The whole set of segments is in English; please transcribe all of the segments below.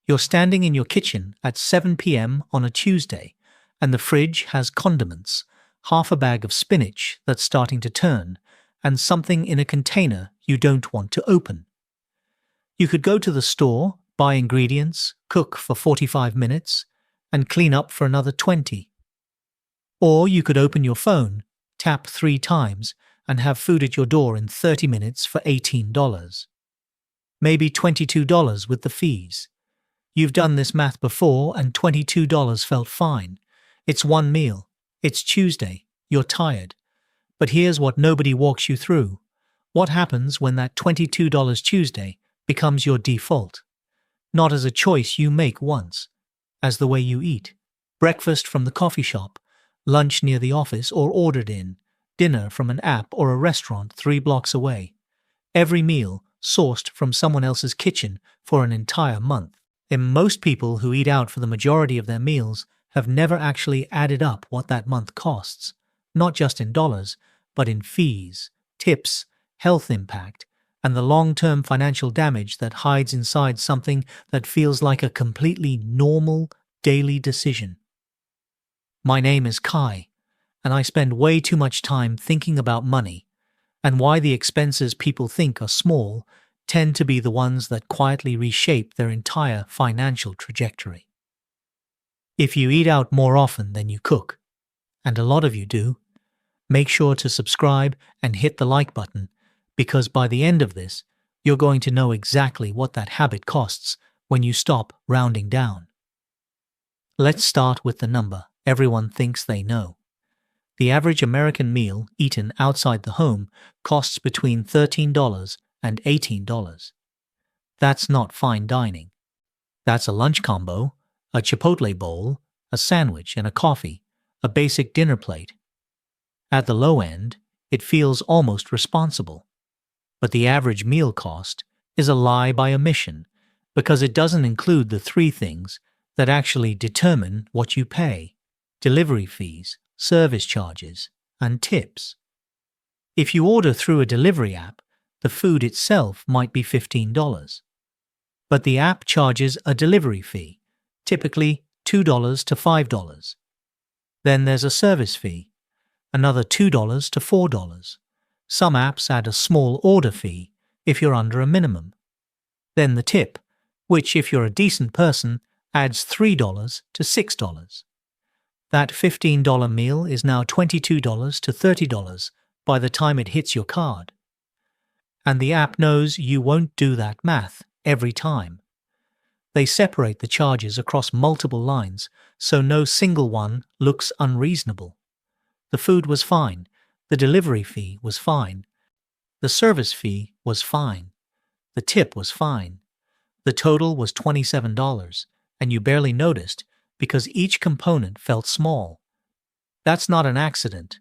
You're standing in your kitchen at 7 p.m. on a Tuesday, and the fridge has condiments, half a bag of spinach that's starting to turn, and something in a container you don't want to open. You could go to the store, buy ingredients, cook for 45 minutes, and clean up for another 20. Or you could open your phone, tap 3 times, and have food at your door in 30 minutes for $18. Maybe $22 with the fees. You've done this math before and $22 felt fine. It's one meal. It's Tuesday. You're tired. But here's what nobody walks you through. What happens when that $22 Tuesday becomes your default? Not as a choice you make once, as the way you eat. Breakfast from the coffee shop, lunch near the office or ordered in, dinner from an app or a restaurant 3 blocks away. Every meal sourced from someone else's kitchen for an entire month. And most people who eat out for the majority of their meals have never actually added up what that month costs, not just in dollars, but in fees, tips, health impact, and the long-term financial damage that hides inside something that feels like a completely normal daily decision. My name is Kai, and I spend way too much time thinking about money and why the expenses people think are small tend to be the ones that quietly reshape their entire financial trajectory. If you eat out more often than you cook, and a lot of you do, make sure to subscribe and hit the like button, because by the end of this, you're going to know exactly what that habit costs when you stop rounding down. Let's start with the number everyone thinks they know. The average American meal eaten outside the home costs between $13 and $18. That's not fine dining. That's a lunch combo, a Chipotle bowl, a sandwich and a coffee, a basic dinner plate. At the low end, it feels almost responsible. But the average meal cost is a lie by omission because it doesn't include the 3 things that actually determine what you pay: delivery fees, service charges, and tips. If you order through a delivery app, the food itself might be $15. But the app charges a delivery fee, typically $2 to $5. Then there's a service fee, another $2 to $4. Some apps add a small order fee if you're under a minimum. Then the tip, which if you're a decent person, adds $3 to $6. That $15 meal is now $22 to $30 by the time it hits your card. And the app knows you won't do that math every time. They separate the charges across multiple lines so no single one looks unreasonable. The food was fine. The delivery fee was fine. The service fee was fine. The tip was fine. The total was $27, and you barely noticed because each component felt small. That's not an accident.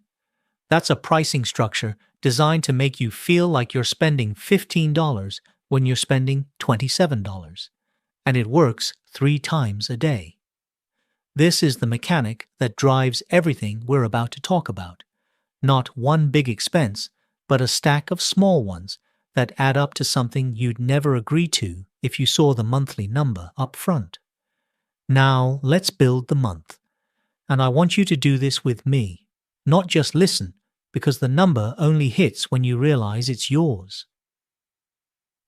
That's a pricing structure designed to make you feel like you're spending $15 when you're spending $27, and it works 3 times a day. This is the mechanic that drives everything we're about to talk about. Not one big expense, but a stack of small ones that add up to something you'd never agree to if you saw the monthly number up front. Now, let's build the month. And I want you to do this with me, not just listen, because the number only hits when you realize it's yours.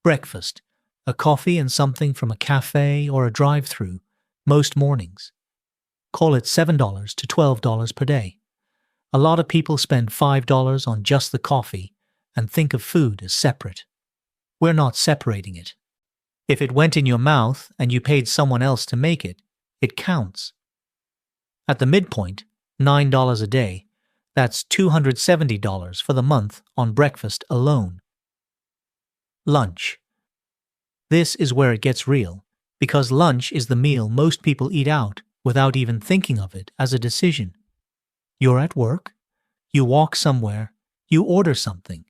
Breakfast, a coffee and something from a cafe or a drive-thru, most mornings. Call it $7 to $12 per day. A lot of people spend $5 on just the coffee and think of food as separate. We're not separating it. If it went in your mouth and you paid someone else to make it, it counts. At the midpoint, $9 a day, that's $270 for the month on breakfast alone. Lunch. This is where it gets real, because lunch is the meal most people eat out without even thinking of it as a decision. You're at work, you walk somewhere, you order something.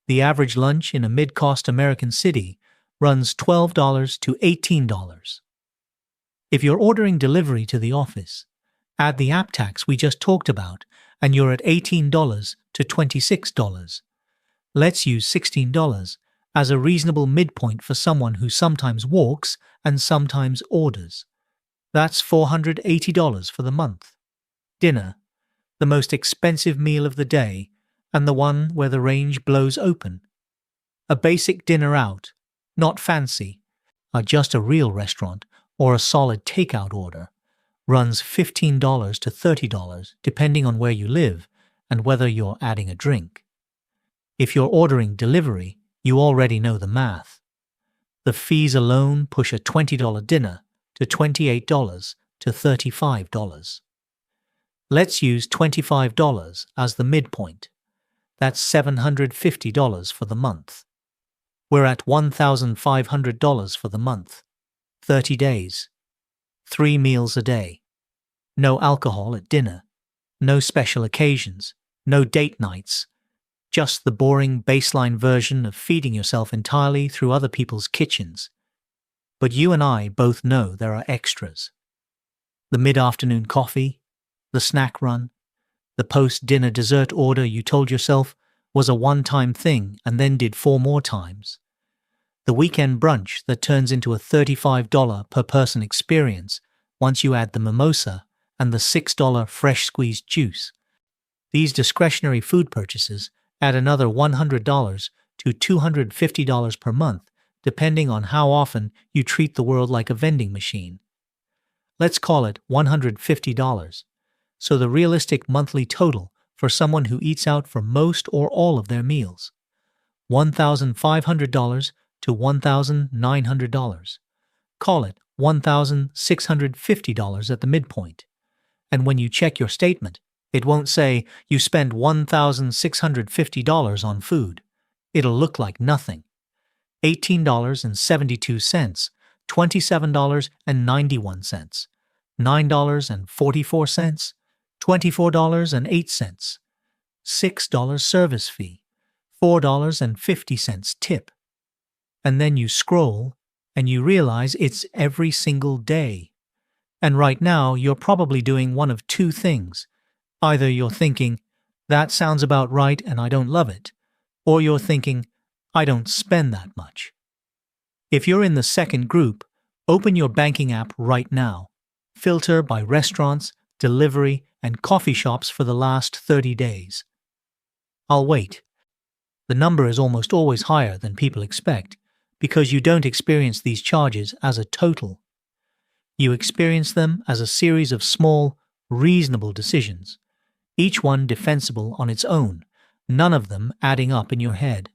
The average lunch in a mid-cost American city runs $12 to $18. If you're ordering delivery to the office, add the app tax we just talked about, and you're at $18 to $26. Let's use $16, as a reasonable midpoint for someone who sometimes walks and sometimes orders. That's $480 for the month. Dinner, the most expensive meal of the day and the one where the range blows open. A basic dinner out, not fancy, just a real restaurant or a solid takeout order, runs $15 to $30 depending on where you live and whether you're adding a drink. If you're ordering delivery, you already know the math. The fees alone push a $20 dinner to $28 to $35. Let's use $25 as the midpoint. That's $750 for the month. We're at $1,500 for the month. 30 days. 3 meals a day. No alcohol at dinner. No special occasions. No date nights. Just the boring baseline version of feeding yourself entirely through other people's kitchens. But you and I both know there are extras. The mid-afternoon coffee, the snack run, the post-dinner dessert order you told yourself was a one-time thing and then did 4 more times. The weekend brunch that turns into a $35 per person experience once you add the mimosa and the $6 fresh squeezed juice. These discretionary food purchases add another $100 to $250 per month, depending on how often you treat the world like a vending machine. Let's call it $150. So the realistic monthly total for someone who eats out for most or all of their meals, $1,500 to $1,900. Call it $1,650 at the midpoint. And when you check your statement, it won't say you spend $1,650 on food. It'll look like nothing. $18.72, $27.91, $9.44, $24.08, $6 service fee, $4.50 tip. And then you scroll and you realize it's every single day. And right now you're probably doing one of 2 things. Either you're thinking, that sounds about right and I don't love it, or you're thinking, I don't spend that much. If you're in the second group, open your banking app right now. Filter by restaurants, delivery, and coffee shops for the last 30 days. I'll wait. The number is almost always higher than people expect because you don't experience these charges as a total. You experience them as a series of small, reasonable decisions, each one defensible on its own, none of them adding up in your head.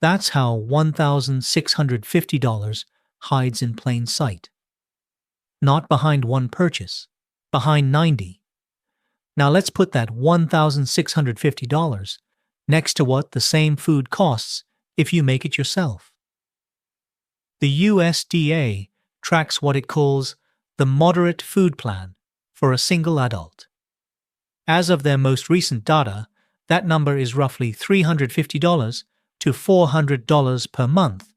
That's how $1,650 hides in plain sight. Not behind one purchase, behind 90. Now let's put that $1,650 next to what the same food costs if you make it yourself. The USDA tracks what it calls the Moderate Food Plan for a single adult. As of their most recent data, that number is roughly $350 to $400 per month.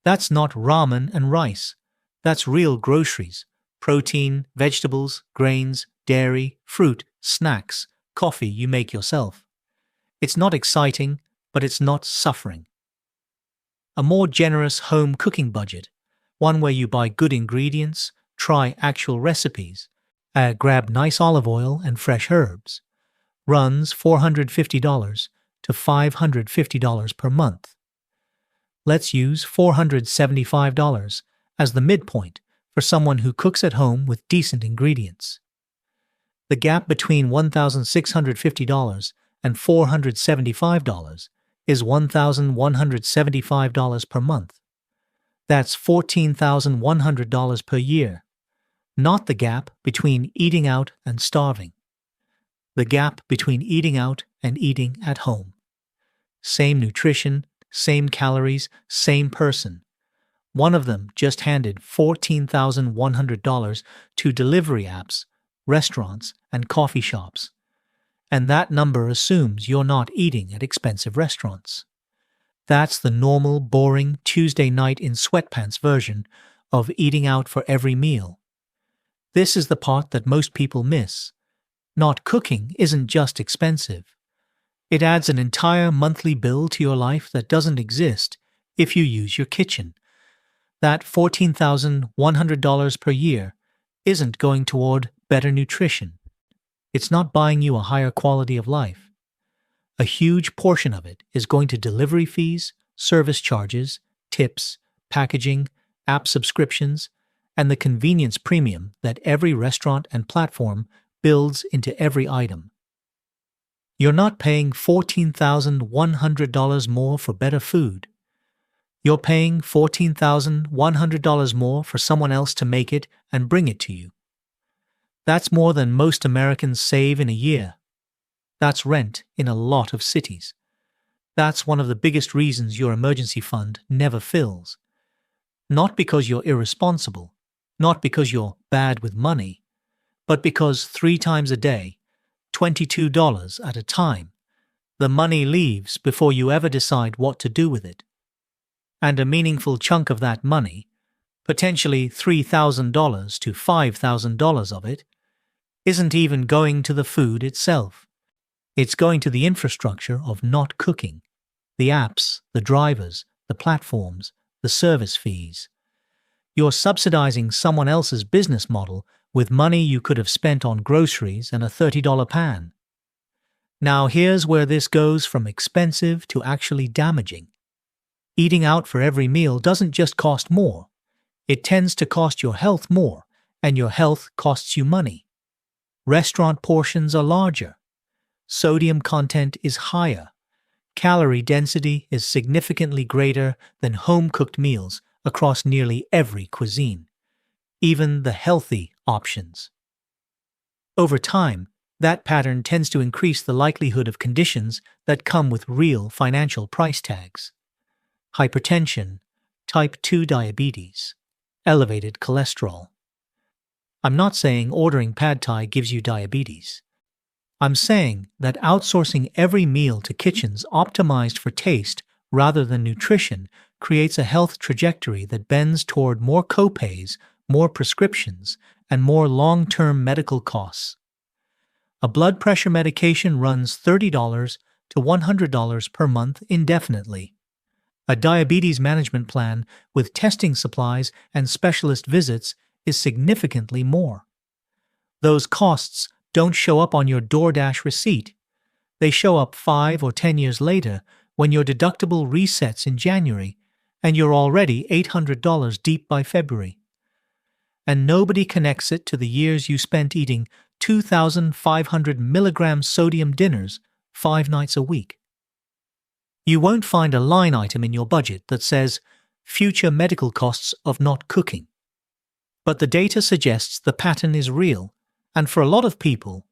That's not ramen and rice. That's real groceries, protein, vegetables, grains, dairy, fruit, snacks, coffee you make yourself. It's not exciting, but it's not suffering. A more generous home cooking budget, one where you buy good ingredients, try actual recipes, grab nice olive oil and fresh herbs, runs $450 to $550 per month. Let's use $475 as the midpoint for someone who cooks at home with decent ingredients. The gap between $1,650 and $475 is $1,175 per month. That's $14,100 per year, not the gap between eating out and starving. The gap between eating out and eating at home. Same nutrition, same calories, same person. One of them just handed $14,100 to delivery apps, restaurants, and coffee shops. And that number assumes you're not eating at expensive restaurants. That's the normal, boring Tuesday night in sweatpants version of eating out for every meal. This is the part that most people miss. Not cooking isn't just expensive. It adds an entire monthly bill to your life that doesn't exist if you use your kitchen. That $14,100 per year isn't going toward better nutrition. It's not buying you a higher quality of life. A huge portion of it is going to delivery fees, service charges, tips, packaging, app subscriptions, and the convenience premium that every restaurant and platform builds into every item. You're not paying $14,100 more for better food. You're paying $14,100 more for someone else to make it and bring it to you. That's more than most Americans save in a year. That's rent in a lot of cities. That's one of the biggest reasons your emergency fund never fills. Not because you're irresponsible, not because you're bad with money, but because 3 times a day, $22 at a time, the money leaves before you ever decide what to do with it. And a meaningful chunk of that money, potentially $3,000 to $5,000 of it, isn't even going to the food itself. It's going to the infrastructure of not cooking, the apps, the drivers, the platforms, the service fees. You're subsidizing someone else's business model with money you could have spent on groceries and a $30 pan. Now here's where this goes from expensive to actually damaging. Eating out for every meal doesn't just cost more. It tends to cost your health more, and your health costs you money. Restaurant portions are larger. Sodium content is higher. Calorie density is significantly greater than home-cooked meals across nearly every cuisine, even the healthy options. Over time, that pattern tends to increase the likelihood of conditions that come with real financial price tags. Hypertension, type 2 diabetes, elevated cholesterol. I'm not saying ordering pad thai gives you diabetes. I'm saying that outsourcing every meal to kitchens optimized for taste rather than nutrition creates a health trajectory that bends toward more copays, more prescriptions, and more long-term medical costs. A blood pressure medication runs $30 to $100 per month indefinitely. A diabetes management plan with testing supplies and specialist visits is significantly more. Those costs don't show up on your DoorDash receipt. They show up 5 or 10 years later when your deductible resets in January and you're already $800 deep by February. And nobody connects it to the years you spent eating 2,500 milligram sodium dinners 5 nights a week. You won't find a line item in your budget that says future medical costs of not cooking. But the data suggests the pattern is real, and for a lot of people,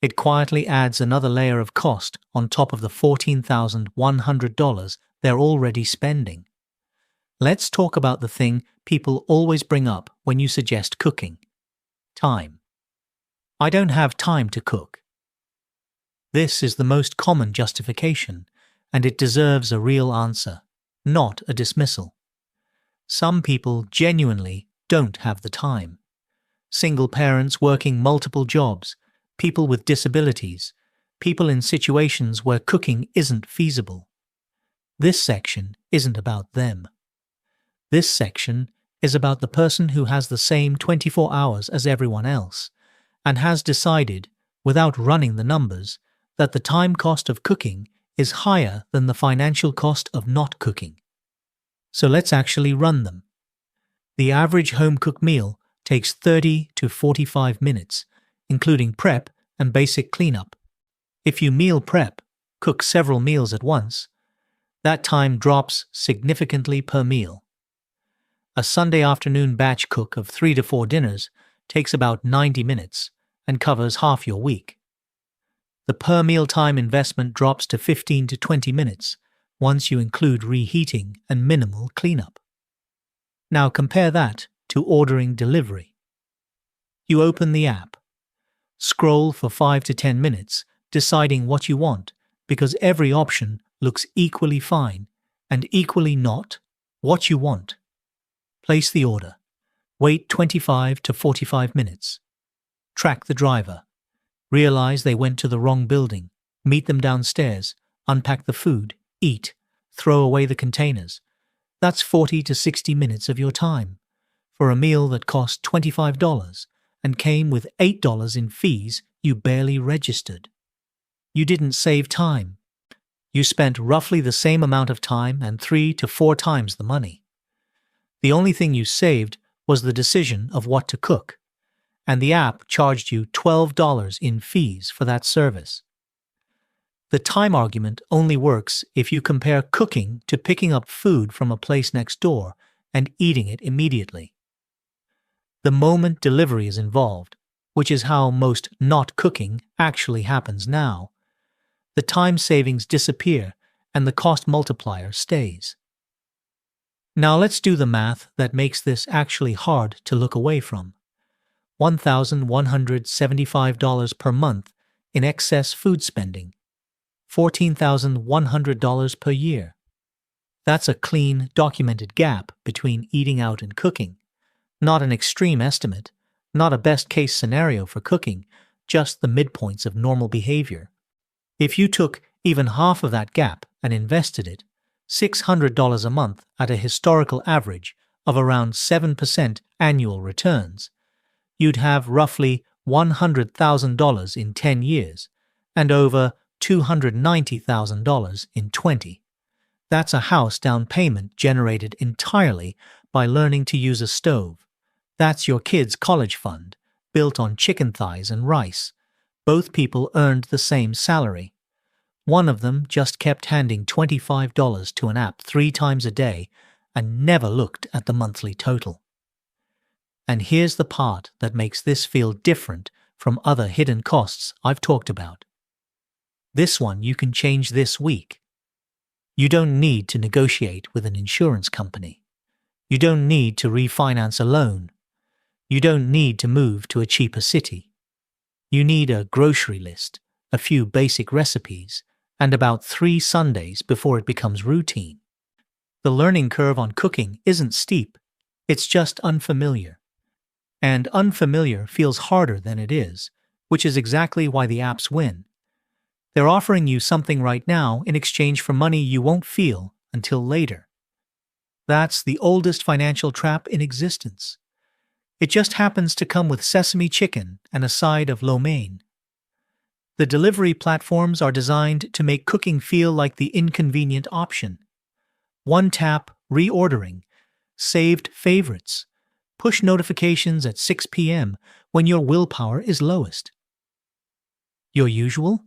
it quietly adds another layer of cost on top of the $14,100 they're already spending. Let's talk about the thing people always bring up when you suggest cooking: time. I don't have time to cook. This is the most common justification, and it deserves a real answer, not a dismissal. Some people genuinely don't have the time. Single parents working multiple jobs, people with disabilities, people in situations where cooking isn't feasible. This section isn't about them. This section is about the person who has the same 24 hours as everyone else and has decided, without running the numbers, that the time cost of cooking is higher than the financial cost of not cooking. So let's actually run them. The average home-cooked meal takes 30 to 45 minutes, including prep and basic cleanup. If you meal prep, cook several meals at once, that time drops significantly per meal. A Sunday afternoon batch cook of 3 to 4 dinners takes about 90 minutes and covers half your week. The per meal time investment drops to 15 to 20 minutes once you include reheating and minimal cleanup. Now compare that to ordering delivery. You open the app, scroll for 5 to 10 minutes, deciding what you want because every option looks equally fine and equally not what you want. Place the order. Wait 25 to 45 minutes. Track the driver. Realize they went to the wrong building. Meet them downstairs. Unpack the food. Eat. Throw away the containers. That's 40 to 60 minutes of your time for a meal that cost $25 and came with $8 in fees you barely registered. You didn't save time. You spent roughly the same amount of time and 3 to 4 times the money. The only thing you saved was the decision of what to cook, and the app charged you $12 in fees for that service. The time argument only works if you compare cooking to picking up food from a place next door and eating it immediately. The moment delivery is involved, which is how most not cooking actually happens now, the time savings disappear and the cost multiplier stays. Now let's do the math that makes this actually hard to look away from. $1,175 per month in excess food spending, $14,100 per year. That's a clean, documented gap between eating out and cooking. Not an extreme estimate, not a best-case scenario for cooking, just the midpoints of normal behavior. If you took even half of that gap and invested it, $600 a month at a historical average of around 7% annual returns, you'd have roughly $100,000 in 10 years and over $290,000 in 20. That's a house down payment generated entirely by learning to use a stove. That's your kid's college fund, built on chicken thighs and rice. Both people earned the same salary. One of them just kept handing $25 to an app 3 times a day and never looked at the monthly total. And here's the part that makes this feel different from other hidden costs I've talked about. This one you can change this week. You don't need to negotiate with an insurance company. You don't need to refinance a loan. You don't need to move to a cheaper city. You need a grocery list, a few basic recipes, and about 3 Sundays before it becomes routine. The learning curve on cooking isn't steep, it's just unfamiliar. And unfamiliar feels harder than it is, which is exactly why the apps win. They're offering you something right now in exchange for money you won't feel until later. That's the oldest financial trap in existence. It just happens to come with sesame chicken and a side of lo mein. The delivery platforms are designed to make cooking feel like the inconvenient option. One tap, reordering, saved favorites, push notifications at 6 p.m. when your willpower is lowest. Your usual?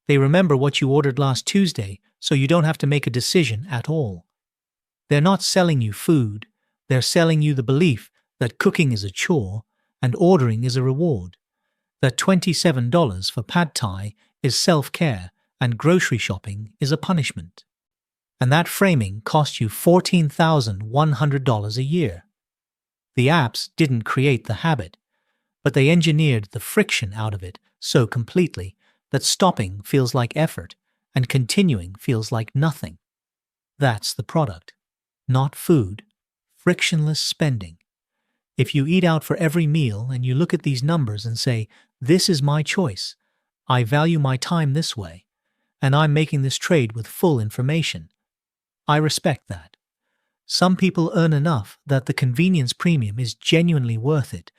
They remember what you ordered last Tuesday, so you don't have to make a decision at all. They're not selling you food, they're selling you the belief that cooking is a chore and ordering is a reward, that $27 for pad thai is self-care and grocery shopping is a punishment. And that framing cost you $14,100 a year. The apps didn't create the habit, but they engineered the friction out of it so completely that stopping feels like effort and continuing feels like nothing. That's the product. Not food. Frictionless spending. If you eat out for every meal and you look at these numbers and say, this is my choice, I value my time this way, and I'm making this trade with full information, I respect that. Some people earn enough that the convenience premium is genuinely worth it,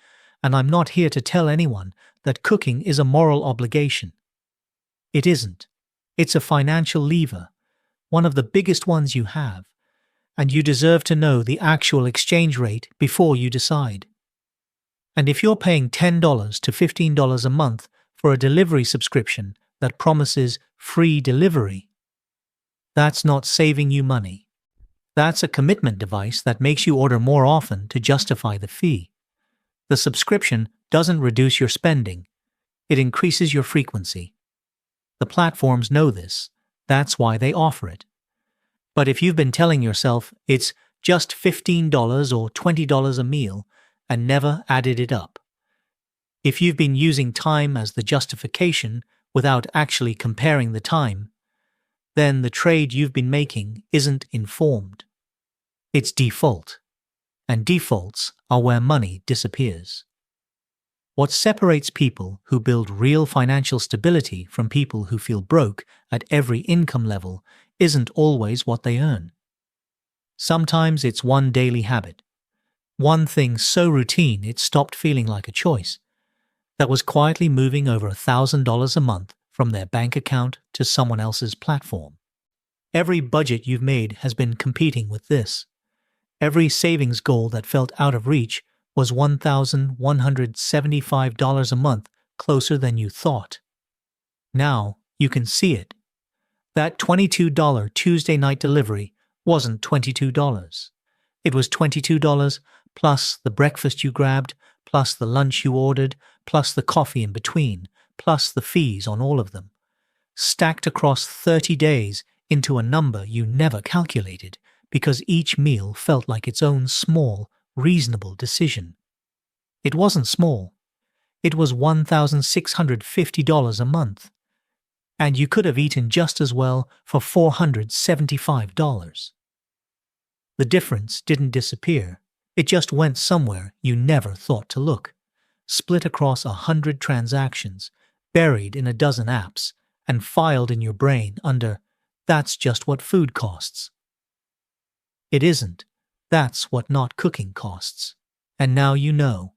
and I'm not here to tell anyone that cooking is a moral obligation. It isn't. It's a financial lever, one of the biggest ones you have, and you deserve to know the actual exchange rate before you decide. And if you're paying $10 to $15 a month for a delivery subscription that promises free delivery, that's not saving you money. That's a commitment device that makes you order more often to justify the fee. The subscription doesn't reduce your spending. It increases your frequency. The platforms know this. That's why they offer it. But if you've been telling yourself it's just $15 or $20 a meal and never added it up, if you've been using time as the justification without actually comparing the time, then the trade you've been making isn't informed. It's default. And defaults are where money disappears. What separates people who build real financial stability from people who feel broke at every income level isn't always what they earn. Sometimes it's one daily habit, one thing so routine it stopped feeling like a choice, that was quietly moving over $1,000 a month from their bank account to someone else's platform. Every budget you've made has been competing with this. Every savings goal that felt out of reach was $1,175 a month closer than you thought. Now you can see it. That $22 Tuesday night delivery wasn't $22. It was $22 plus the breakfast you grabbed, plus the lunch you ordered, plus the coffee in between, plus the fees on all of them, stacked across 30 days into a number you never calculated because each meal felt like its own small, reasonable decision. It wasn't small. It was $1,650 a month. And you could have eaten just as well for $475. The difference didn't disappear. It just went somewhere you never thought to look, split across 100 transactions, buried in a dozen apps, and filed in your brain under, "That's just what food costs." It isn't. That's what not cooking costs. And now you know.